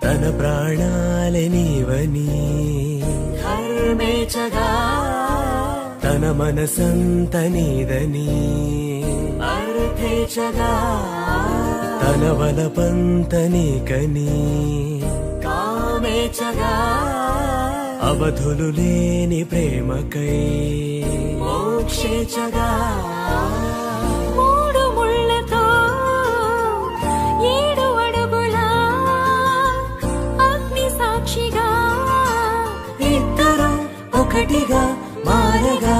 తన ప్రాణాలే నీవని ధర్మేచగా తన మనసంత నీదని అర్థేచగా తన వలపంత నీకని కామేచగా అవధులు లేని ప్రేమకై మోక్షేచగా మూడు ముళ్ళతో 7 అడుగుల అగ్ని సాక్షిగా ఇద్దరు ఒకటిగా మారగా